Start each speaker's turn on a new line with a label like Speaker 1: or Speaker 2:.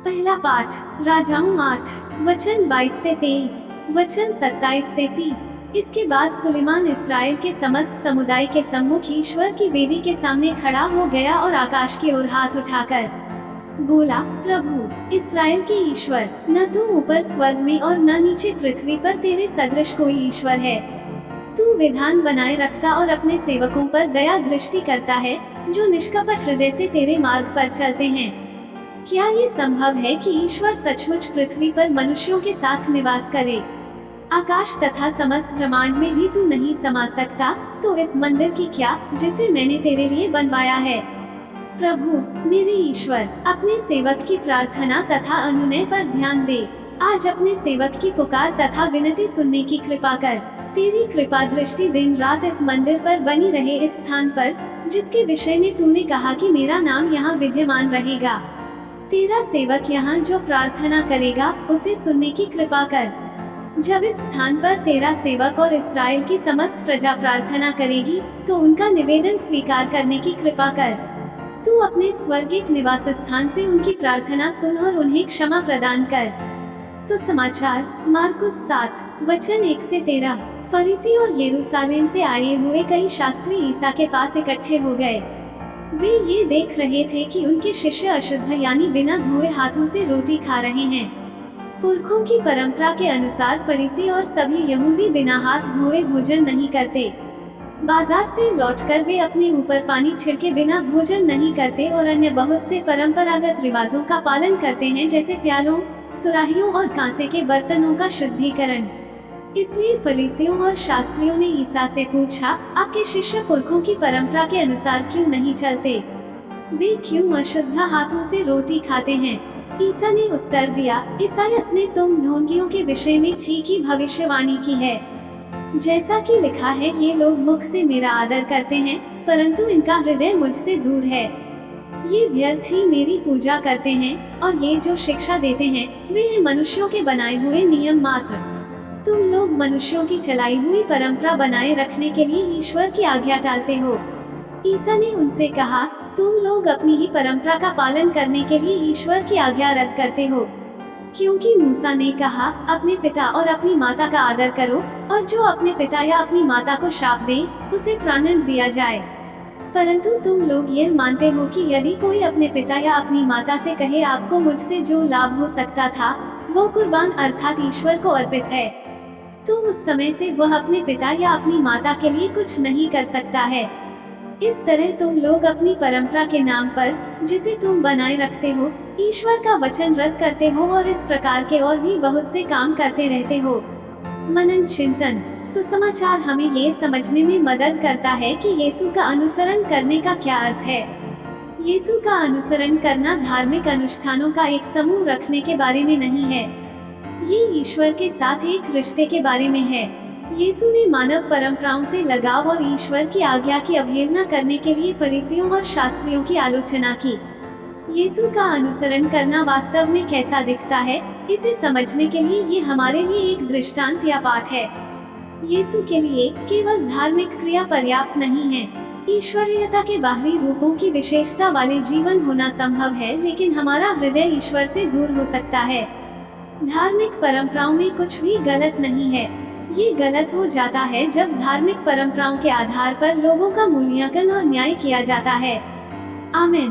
Speaker 1: पहला पाठ राजाओं 8 वचन 22 से 23, वचन 27 से 30। इसके बाद सुलेमान इस्राएल के समस्त समुदाय के सम्मुख ईश्वर की वेदी के सामने खड़ा हो गया और आकाश की ओर हाथ उठाकर बोला, प्रभु इस्राएल के ईश्वर, न तो ऊपर स्वर्ग में और न नीचे पृथ्वी पर तेरे सदृश कोई ईश्वर है। तू विधान बनाए रखता और अपने सेवकों पर दया दृष्टि करता है, जो निष्कपट हृदय से तेरे मार्ग पर चलते हैं। क्या ये संभव है कि ईश्वर सचमुच पृथ्वी पर मनुष्यों के साथ निवास करे? आकाश तथा समस्त ब्रह्मांड में भी तू नहीं समा सकता, तो इस मंदिर की क्या, जिसे मैंने तेरे लिए बनवाया है। प्रभु मेरे ईश्वर, अपने सेवक की प्रार्थना तथा अनुनय पर ध्यान दे। आज अपने सेवक की पुकार तथा विनती सुनने की कृपा कर। तेरी कृपा दृष्टि दिन रात इस मंदिर पर बनी रहे, इस स्थान पर जिसके विषय में तूने कहा कि मेरा नाम यहाँ विद्यमान रहेगा। तेरा सेवक यहाँ जो प्रार्थना करेगा, उसे सुनने की कृपा कर। जब इस स्थान पर तेरा सेवक और इस्राएल की समस्त प्रजा प्रार्थना करेगी, तो उनका निवेदन स्वीकार करने की कृपा कर। तू अपने स्वर्गिक निवास स्थान से उनकी प्रार्थना सुन और उन्हें क्षमा प्रदान कर। सुसमाचार मार्कुस 7 वचन 1 से 13। फरीसी और यरूशलेम से आए हुए कई शास्त्री ईसा के पास इकट्ठे हो गए। वे ये देख रहे थे कि उनके शिष्य अशुद्ध यानी बिना धोए हाथों से रोटी खा रहे हैं। पुरखों की परंपरा के अनुसार फरीसी और सभी यहूदी बिना हाथ धोए भोजन नहीं करते। बाजार से लौटकर वे अपने ऊपर पानी छिड़के बिना भोजन नहीं करते और अन्य बहुत से परंपरागत रिवाजों का पालन करते हैं, जैसे प्यालों, सुराहियों और कांसे के बर्तनों का शुद्धिकरण। इसलिए फरीसियों और शास्त्रियों ने ईसा से पूछा, आपके शिष्य पुरखों की परंपरा के अनुसार क्यों नहीं चलते? वे क्यों अशुद्ध हाथों से रोटी खाते हैं? ईसा ने उत्तर दिया, ईसायास ने तुम ढोंगियों के विषय में ठीक ही भविष्यवाणी की है। जैसा कि लिखा है, ये लोग मुख से मेरा आदर करते हैं, परंतु इनका हृदय मुझसे दूर है। ये व्यर्थ ही मेरी पूजा करते हैं, और ये जो शिक्षा देते हैं, वे हैं मनुष्यों के बनाए हुए नियम मात्र। तुम लोग मनुष्यों की चलाई हुई परंपरा बनाए रखने के लिए ईश्वर की आज्ञा टालते हो। ईसा ने उनसे कहा, तुम लोग अपनी ही परंपरा का पालन करने के लिए ईश्वर की आज्ञा रद्द करते हो, क्योंकि मूसा ने कहा, अपने पिता और अपनी माता का आदर करो, और जो अपने पिता या अपनी माता को शाप दे, उसे प्राणदंड दिया जाए। परंतु तुम लोग यह मानते हो कि यदि कोई अपने पिता या अपनी माता से कहे, आपको मुझसे जो लाभ हो सकता था वो कुर्बान अर्थात ईश्वर को अर्पित है, तो उस समय से वह अपने पिता या अपनी माता के लिए कुछ नहीं कर सकता है। इस तरह तुम लोग अपनी परंपरा के नाम पर, जिसे तुम बनाए रखते हो, ईश्वर का वचन रद्द करते हो और इस प्रकार के और भी बहुत से काम करते रहते हो। मनन चिंतन। सुसमाचार हमें ये समझने में मदद करता है कि यीशु का अनुसरण करने का क्या अर्थ है। यीशु का अनुसरण करना धार्मिक अनुष्ठानों का एक समूह रखने के बारे में नहीं है, ये ईश्वर के साथ एक रिश्ते के बारे में है। यीशु ने मानव परंपराओं से लगाव और ईश्वर की आज्ञा की अवहेलना करने के लिए फरीसियों और शास्त्रियों की आलोचना की। यीशु का अनुसरण करना वास्तव में कैसा दिखता है, इसे समझने के लिए ये हमारे लिए एक दृष्टांत या पाठ है। यीशु के लिए केवल धार्मिक क्रिया पर्याप्त नहीं है। ईश्वरीयता के बाहरी रूपों की विशेषता वाले जीवन होना संभव है, लेकिन हमारा हृदय ईश्वर से दूर हो सकता है। धार्मिक परंपराओं में कुछ भी गलत नहीं है। ये गलत हो जाता है जब धार्मिक परंपराओं के आधार पर लोगों का मूल्यांकन और न्याय किया जाता है। आमीन।